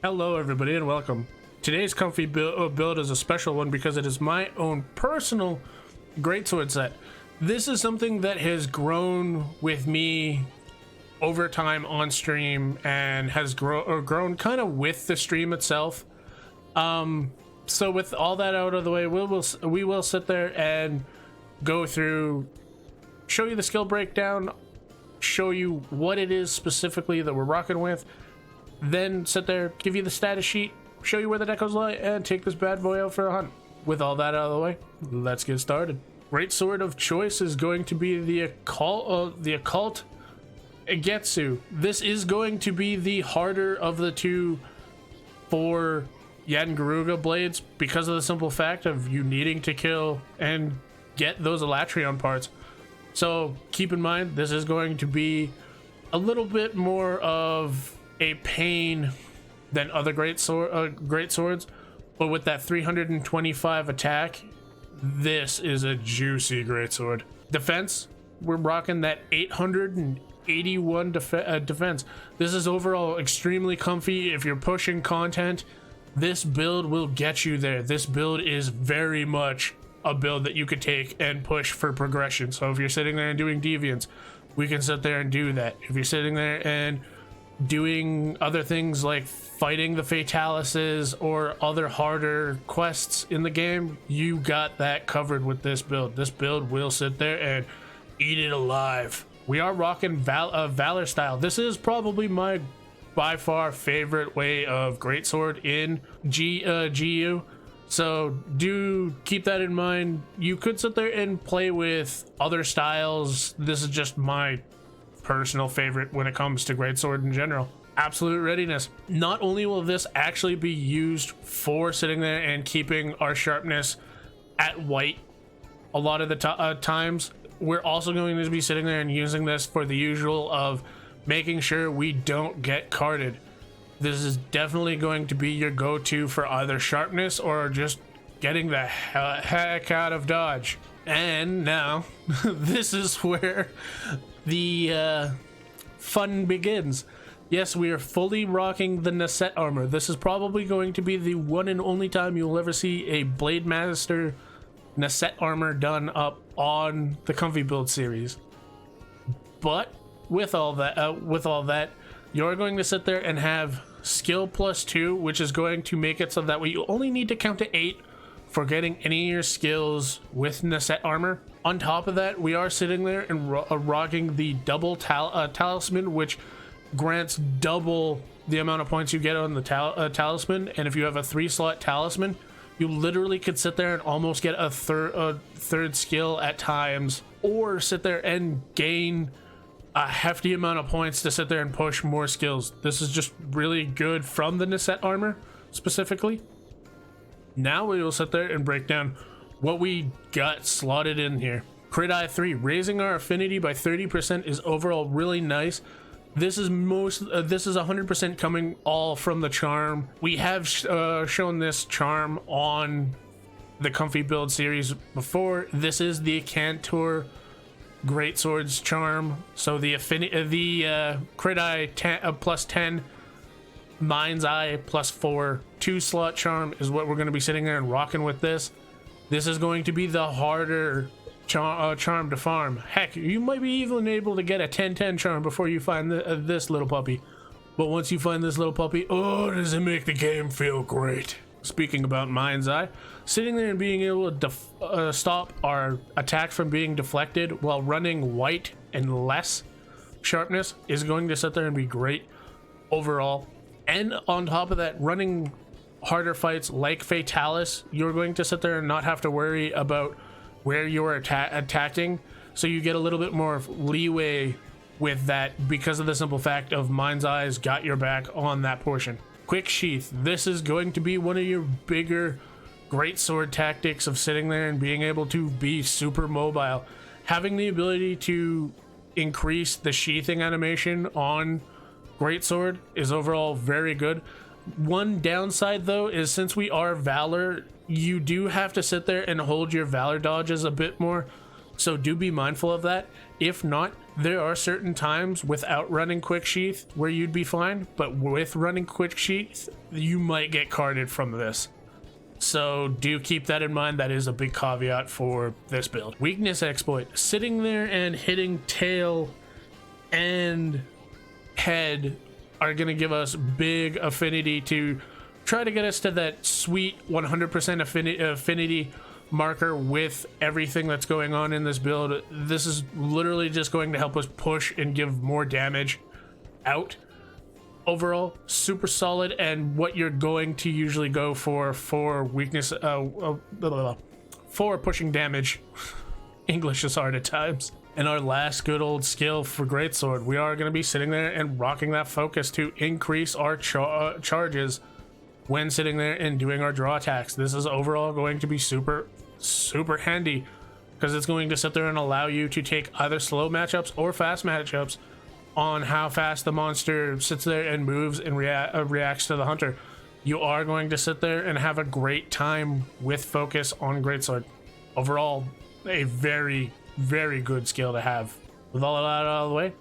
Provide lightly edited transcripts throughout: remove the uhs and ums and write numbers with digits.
Hello everybody and welcome. Today's comfy build is a special one because it is my own personal greatsword set. This is something that has grown with me over time on stream and has grown kind of with the stream itself. So with all that out of the way, we will sit there and go through, show you the skill breakdown, show you what it is specifically that we're rocking with, then sit there, give you the status sheet, show you where the decos lie, and take this bad boy out for a hunt. With all that out of the way, let's get started. Greatsword of choice is going to be the Occult Engetsu. This is going to be the harder of the two for Garuga blades because of the simple fact of you needing to kill and get those Elatrion parts. So keep in mind, this is going to be a little bit more of a pain than other great swords, but with that 325 attack, this is a juicy greatsword. Defense, we're rocking that 881 defense. This is overall extremely comfy. If you're pushing content, this build will get you there. This build is very much a build that you could take and push for progression. So if you're sitting there and doing deviants, we can sit there and do that. If you're sitting there and doing other things like fighting the fatalises or other harder quests in the game, you got that covered with this build. This build will sit there and eat it alive. We are rocking valor style. This is probably my by far favorite way of greatsword in GU. So do keep that in mind. You could sit there and play with other styles. This is just my personal favorite when it comes to greatsword in general. Absolute readiness. Not only will this actually be used for sitting there and keeping our sharpness at white a lot of the times, we're also going to be sitting there and using this for the usual of making sure we don't get carded. This is definitely going to be your go-to for either sharpness or just getting the heck out of dodge. And now this is where the fun begins. Yes, we are fully rocking the Neset armor. This is probably going to be the one and only time you will ever see a Blade Master Neset armor done up on the Comfy Build series. But with all that, you're going to sit there and have skill +2, which is going to make it so that you only need to count to 8 for getting any of your skills with Neset armor. On top of that, we are sitting there and rocking the double talisman, which grants double the amount of points you get on the talisman. And if you have a 3-slot talisman, you literally could sit there and almost get a third skill at times, or sit there and gain a hefty amount of points to sit there and push more skills. This is just really good from the Neset armor specifically. Now we will sit there and break down what we got slotted in here. Crit Eye 3, raising our affinity by 30% is overall really nice. This is 100% coming all from the charm. We have shown this charm on the Comfy Build series before. This is the Cantor Greatsword's charm. So the Crit Eye +10, Mind's Eye +4, 2-slot charm is what we're going to be sitting there and rocking with this. This is going to be the harder charm to farm. Heck, you might be even able to get a 10-10 charm before you find this little puppy. But once you find this little puppy, oh, does it make the game feel great. Speaking about Mind's Eye, sitting there and being able to stop our attack from being deflected while running white and less sharpness is going to sit there and be great overall. And on top of that, running harder fights like Fatalis, you're going to sit there and not have to worry about where you're attacking, so you get a little bit more leeway with that because of the simple fact of Mind's Eye's got your back on that portion. Quick Sheath, this is going to be one of your bigger greatsword tactics of sitting there and being able to be super mobile. Having the ability to increase the sheathing animation on greatsword is overall very good. One downside though is, since we are Valor, you do have to sit there and hold your Valor dodges a bit more. So do be mindful of that. If not, there are certain times without running quick sheath where you'd be fine, but with running quick sheath, you might get carded from this. So do keep that in mind. That is a big caveat for this build. Weakness exploit. Sitting there and hitting tail and head are going to give us big affinity to try to get us to that sweet 100% affinity marker with everything that's going on in this build. This is literally just going to help us push and give more damage out. Overall, super solid, and what you're going to usually go for weakness, for pushing damage. English is hard at times. And our last good old skill for Greatsword, we are going to be sitting there and rocking that focus to increase our charges when sitting there and doing our draw attacks. This is overall going to be super handy because it's going to sit there and allow you to take either slow matchups or fast matchups on how fast the monster sits there and moves and reacts to the hunter. You are going to sit there and have a great time with focus on Greatsword. Overall, a very good skill to have. With all of that out of the way,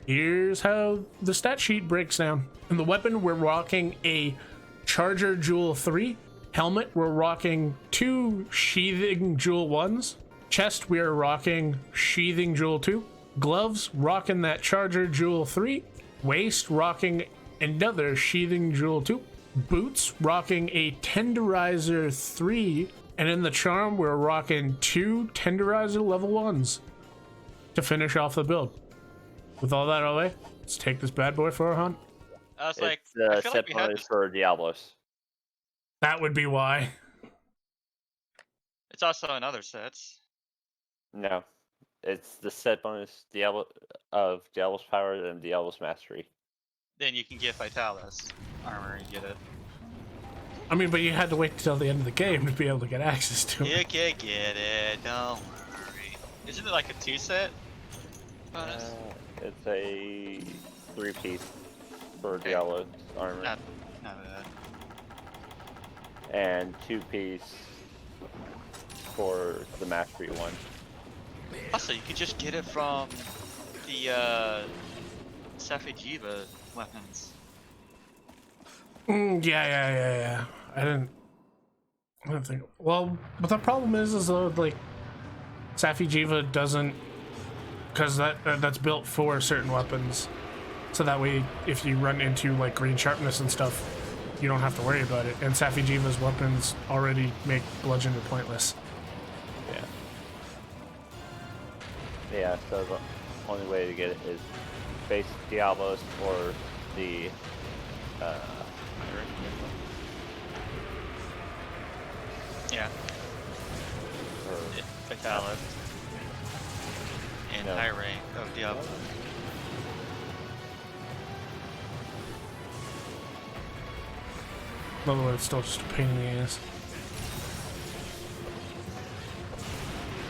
here's how the stat sheet breaks down. In the weapon, we're rocking a Charger Jewel 3. Helmet, we're rocking 2 Sheathing Jewel 1s. Chest, we are rocking Sheathing Jewel 2. Gloves, rocking that Charger Jewel 3. Waist, rocking another Sheathing Jewel 2. Boots, rocking a Tenderizer 3. And in the charm, we're rocking 2 Tenderizer level 1s to finish off the build. With all that out of the way, let's take this bad boy for a hunt. I was like, It's I feel like we had bonus this. for Diablos. That would be why. It's also in other sets. No, it's the set bonus of Diablos Power and Diablos Mastery. Then you can get Vitalis armor and get it. I mean, but you had to wait till the end of the game to be able to get access to it. You can get it, don't worry. Isn't it like a 2-set bonus? It's a 3-piece for Diablos armor. Not bad. And 2-piece for the Mastery one. Also, you could just get it from the Safijiva weapons. Yeah. I didn't think. Well, but the problem is like Safijiva doesn't, because that's built for certain weapons, so that way if you run into like green sharpness and stuff, you don't have to worry about it. And Safijiva's weapons already make bludgeoner pointless. Yeah, so the only way to get it is face Diablos or the Yeah. or Vitalis. And No. high rank of Diablo. By the way, it's still just a pain in the ass.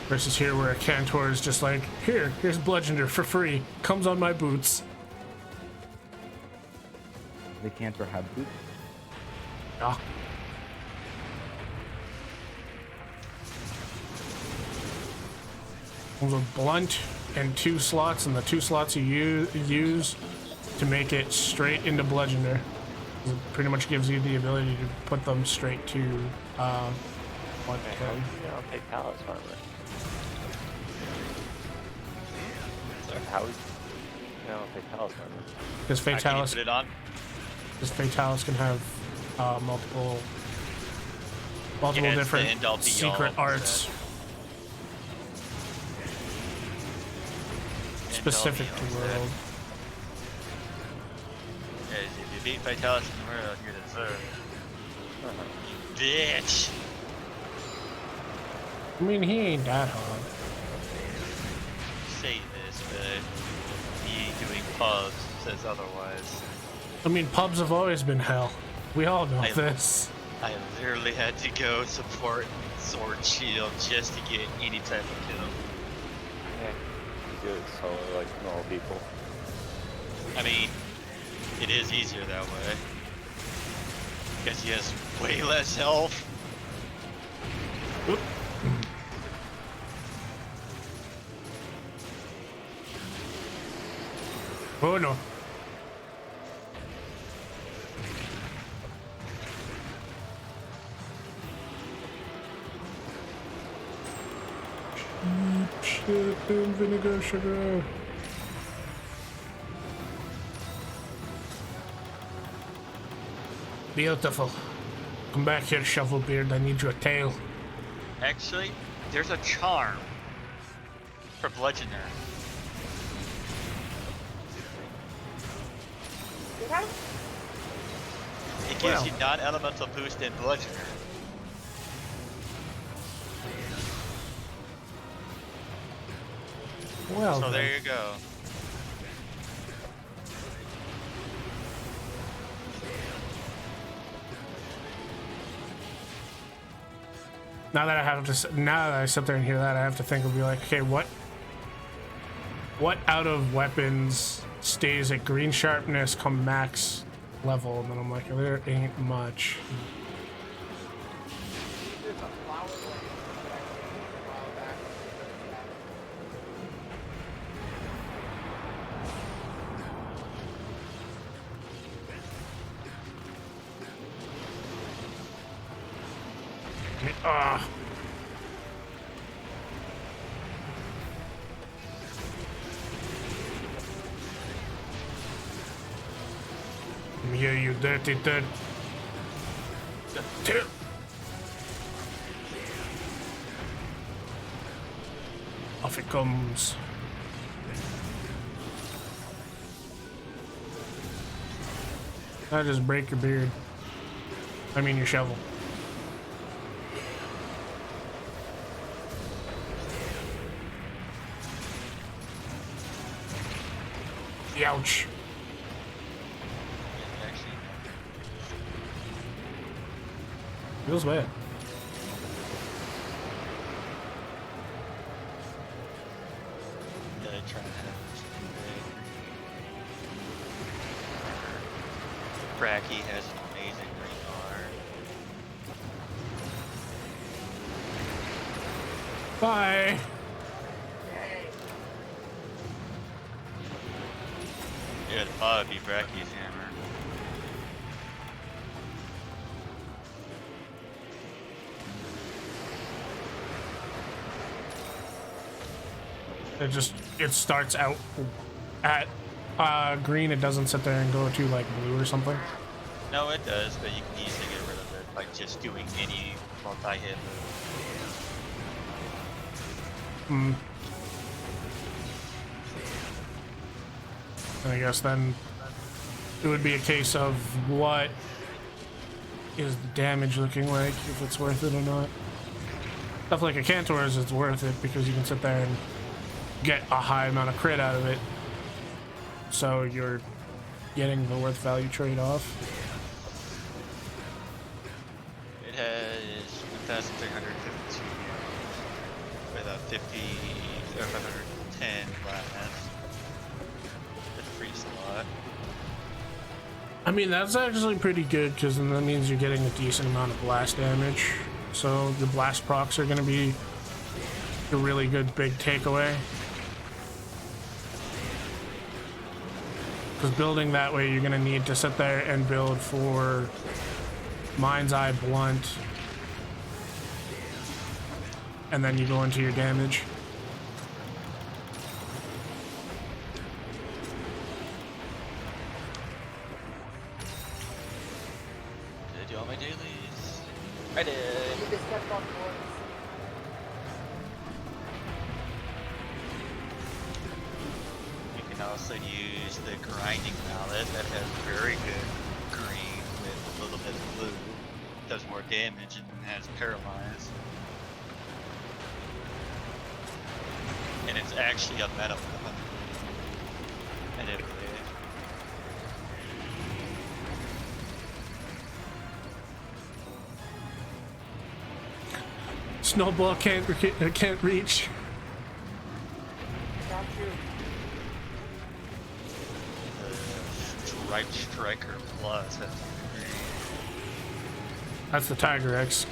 Versus here, where a Cantor is just like, here's Bludgeoner for free. Comes on my boots. They can't or have boots. Ah. Comes with blunt and 2 slots, and the 2 slots you use to make it straight into Bludgeoner. It pretty much gives you the ability to put them straight to what? I'll take Palace armor. How is I'll take Palace armor. Because Can you Fatalis, put it on? can have multiple Yeah, it's the different end all be secret all arts set. specific End all to be all world. set. If you beat Vitalis in the world, you deserve it. Bitch! I mean, he ain't that hard. Say this, but he doing pubs says otherwise. I mean, pubs have always been hell. We all know this. I literally had to go support Sword Shield just to get any type of kill. Yeah, you do it solo like normal people. I mean, it is easier that way. Because he has way less health. Oop. Oh no. Shit, and vinegar, sugar. Beautiful. Come back here, Shovelbeard. I need your tail. Actually, there's a charm for Bludgeoner. It gives Well. you non-elemental boost in Bludgeoner. Well, So then. there you go. Now that I have to, now that I sit there and hear that, I have to think and be like, okay, what out of weapons stays at green sharpness come max level? And then I'm like, there ain't much. Ah. Come here, you dirty dirt. Off it comes. I just break your beard. I mean your shovel. Ouch. Feels bad. Bracky has an amazing green bar. Bye. Yeah, it'd probably be Bracky's hammer. It starts out at green. It doesn't sit there and go to like blue or something. No, it does, but you can easily get rid of it by just doing any multi-hit move. I guess then it would be a case of what is the damage looking like, if it's worth it or not. Stuff like a Cantor's, it's worth it because you can sit there and get a high amount of crit out of it. So you're getting the worth value trade-off. It has 1,352 with a 50 or 510 blast. That's a free slot. I mean, that's actually pretty good because then that means you're getting a decent amount of blast damage. So your blast procs are going to be a really good big takeaway. Because building that way, you're going to need to sit there and build for Mind's Eye Blunt. And then you go into your damage. Did I do all my dailies? I did. You can also use the grinding mallet that has very good green with a little bit of blue. Does more damage and has paralyze. And it's actually a meta weapon. And it Snowball can't reach. Striped Striker Plus has green. That's the Tiger X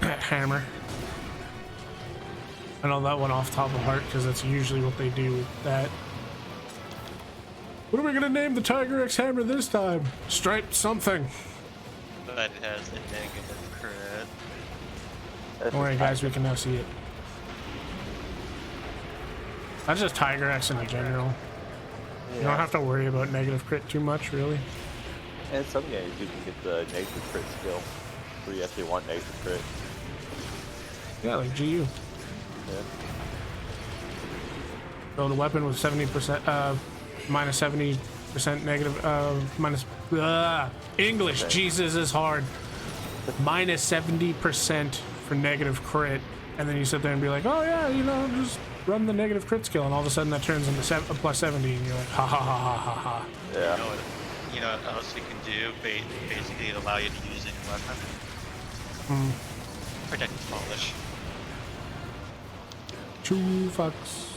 hammer. I know that one off the top of heart because that's usually what they do with that. What are we gonna name the Tiger X hammer this time? Striped something. But it has a negative crit. Don't worry, guys, we can now see it. That's just Tiger X in general. Yeah. You don't have to worry about negative crit too much, really. And in some games you can get the negative crit skill, where you actually want negative crit. Yeah, like GU. Yeah. Build a weapon with 70%, minus 70% negative, minus, English, Okay. Jesus is hard. Minus 70% for negative crit. And then you sit there and be like, oh yeah, you know, just run the negative crit skill. And all of a sudden that turns into plus 70. And you're like, ha ha ha ha ha ha. Yeah. You know what else you can do? Basically, it allow you to use any weapon. Protective polish. 2 fucks.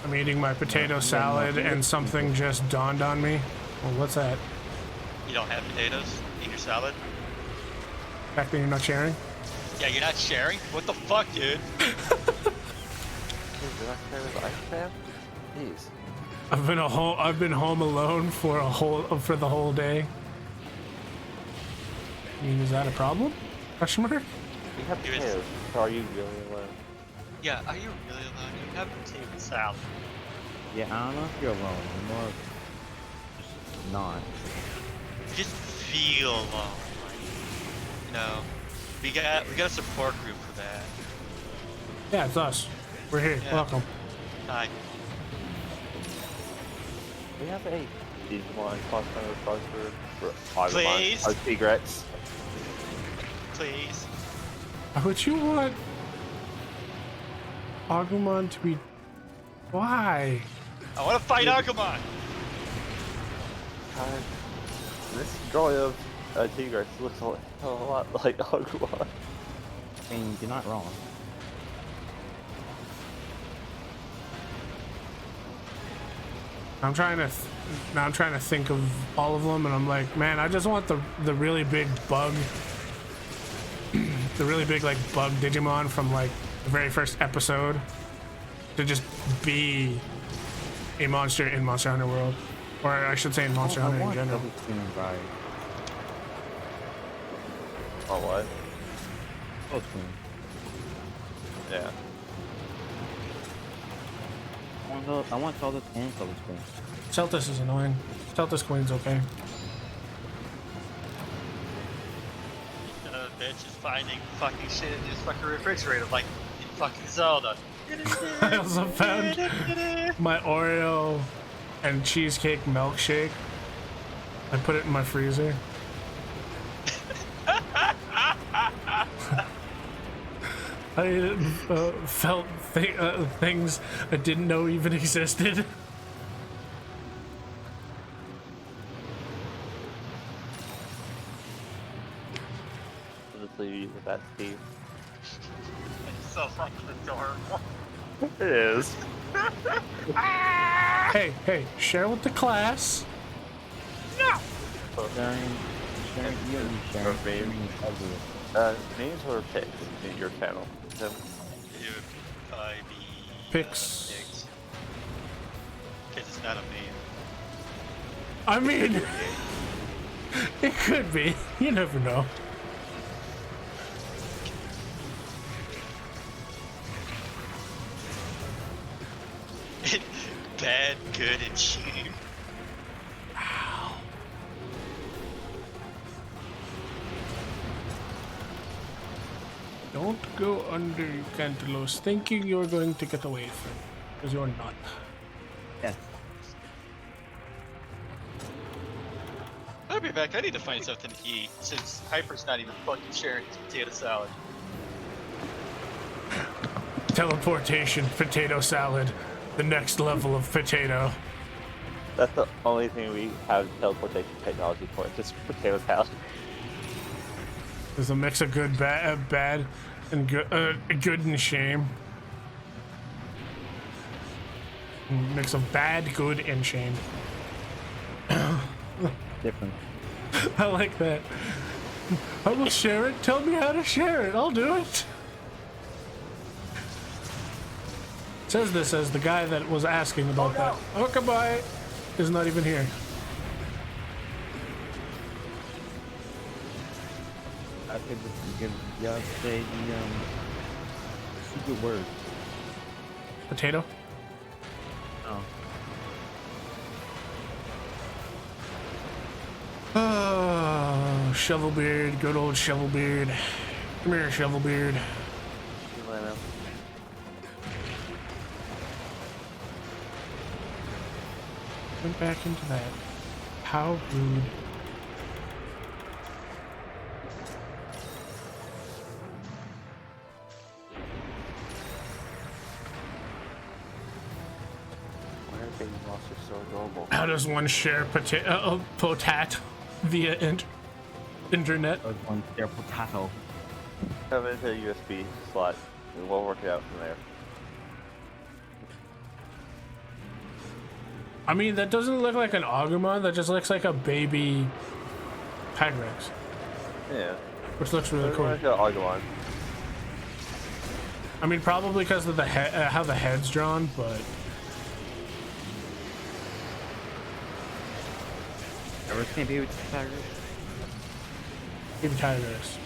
I'm eating my potato salad and something just dawned on me. Well, what's that? You don't have potatoes in your salad? The fact that you're not sharing? Yeah, you're not sharing? What the fuck, dude? Dude, did I share with Ice Fam? Jeez. I've been home alone for the whole day. I mean, is that a problem? Question mark? You have Dude, potatoes, so are you really alone? Yeah, are you really alone? You have potato salad. Yeah, I don't know if you're alone. You're more just not. Just feel alone. You know, we got a support group for that. Yeah, it's us. We're here. Yeah. Welcome. Hi. We have a Digimon cross-country crossword for Agumon. Please? Or Tigrex. Please. Would you want Agumon to be? Why? I want to fight Agumon. God, this drawing of Tigrex looks a lot like Agumon. I mean, you're not wrong. I'm trying to think of all of them, and I'm like, man, I just want the really big bug, the really big like bug Digimon from like the very first episode to just be a monster in Monster Hunter World, or I should say in Monster I Hunter in want general. double screen vibe. Oh, what? Double screen. Yeah. I want all this and double screen. Celtis is annoying. Celtis Queen's okay. Bitch is finding fucking shit in his fucking refrigerator like in fucking Zelda. I also found my Oreo and cheesecake milkshake. I put it in my freezer. I felt things I didn't know even existed. Honestly, you use that, Steve. It's so fucking adorable. It is. Hey, share with the class. Sharing you and sharing Or maybe. ugly. Names or pics in your channel? Them? It would probably be Pics. Pics. Because it's not a meme. I mean, it could be. You never know. Bad, good, and cheap. Don't go under, you can't lose, thinking you're going to get away from, because you're not. Yes. I'll be back. I need to find something to eat since Hyper's not even fucking sharing his potato salad. Teleportation, potato salad, the next level of potato. That's the only thing we have teleportation technology for. It's just potato salad. There's a mix of good, bad, and good and shame. Mix of bad, good, and shame. Different. I like that. I will share it. Tell me how to share it. I'll do it. Says this as the guy that was asking about that. Oh, goodbye. Is not even here. I think you can just say the secret word. Potato? Oh. Oh, Shovelbeard, good old Shovelbeard. Come here, Shovelbeard. Went back into that. How rude. Why are baby monsters so adorable? How does one share potat via internet? That was one their potato. Come into a USB slot and we'll work it out from there. I mean, that doesn't look like an Agumon, that just looks like a baby Tigrex, Yeah. which looks really cool. Agumon. I mean, probably because of the how the head's drawn, but Ever seen baby tigers? baby Tigrex.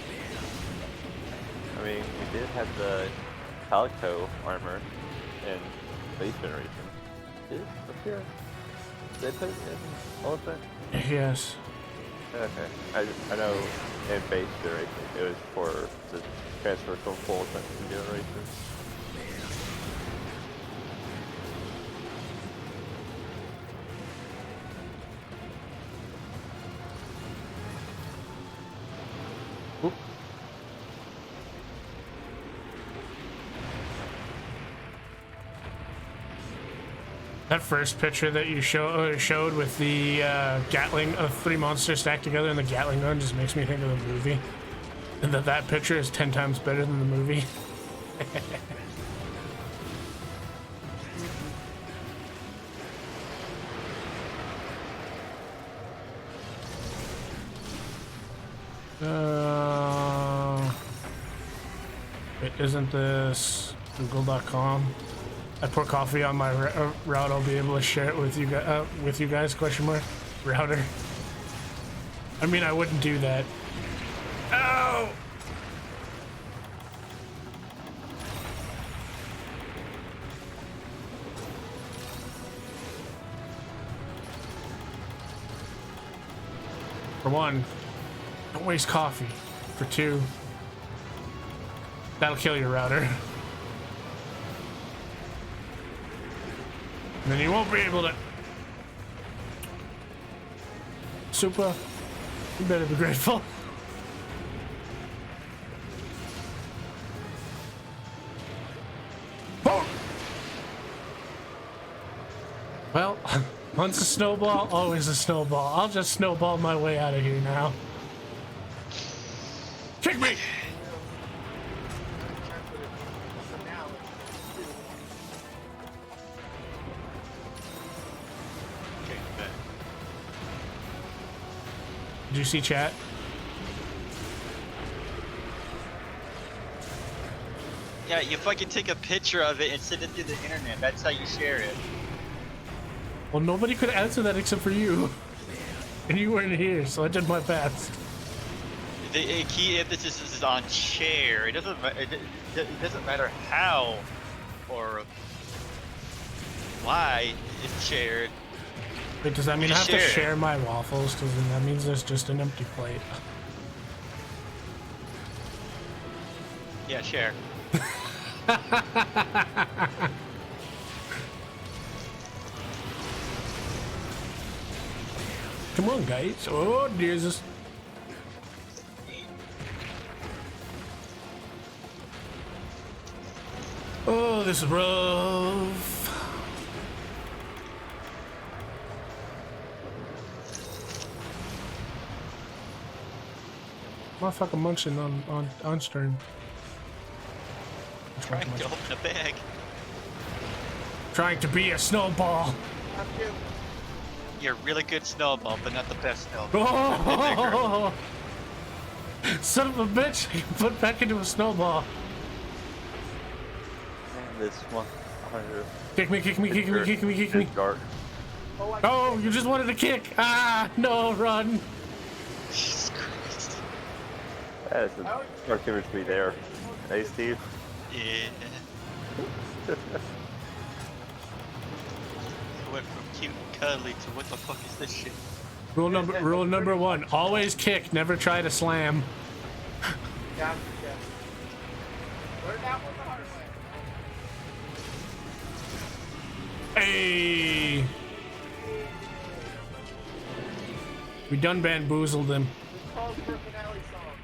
I mean, we did have the Calico armor in base generation. Did it appear? Did they put it in Ultimate? Yes. Okay. I know in base generation it was for the transfer from full Ultimate generation. Oop. That first picture that you showed with the Gatling of 3 monsters stacked together and the Gatling gun just makes me think of the movie. And that picture is 10 times better than the movie. Wait, isn't this Google.com? I pour coffee on my route. I'll be able to share it with you guys? Question mark. Router. I mean, I wouldn't do that. Ow! For one, don't waste coffee. For two, that'll kill your router. And then you won't be able to. Super, you better be grateful. Oh! Well, once a snowball, always a snowball. I'll just snowball my way out of here now. Kick me! Did you see chat? Yeah, you fucking take a picture of it and send it to the internet. That's how you share it. Well, nobody could answer that except for you. And you weren't here, so I did my best. The key emphasis is on share. It doesn't matter how or why it's shared. Wait, does that mean I have to Share. share my waffles? Because then that means there's just an empty plate. Yeah, share. Come on, guys. Oh, Jesus. Oh, this is rough. Motherfucker munching on stream. Trying to open a bag. Trying to be a snowball. You're a really good snowball, but not the best snowball. Oh, son of a bitch! I can put back into a snowball. And this one, 100. Kick me, kick me, kick me, kick me, kick me. It's dark. Oh, you just wanted to kick. Ah, no, run. Jesus Christ. That's some dark imagery there. Hey, Steve. Yeah. I went from cute and cuddly to what the fuck is this shit? Rule number one, always kick, never try to slam. Gotcha. Learn that one the hard way. Hey. We done bamboozled him. Paul's personality song.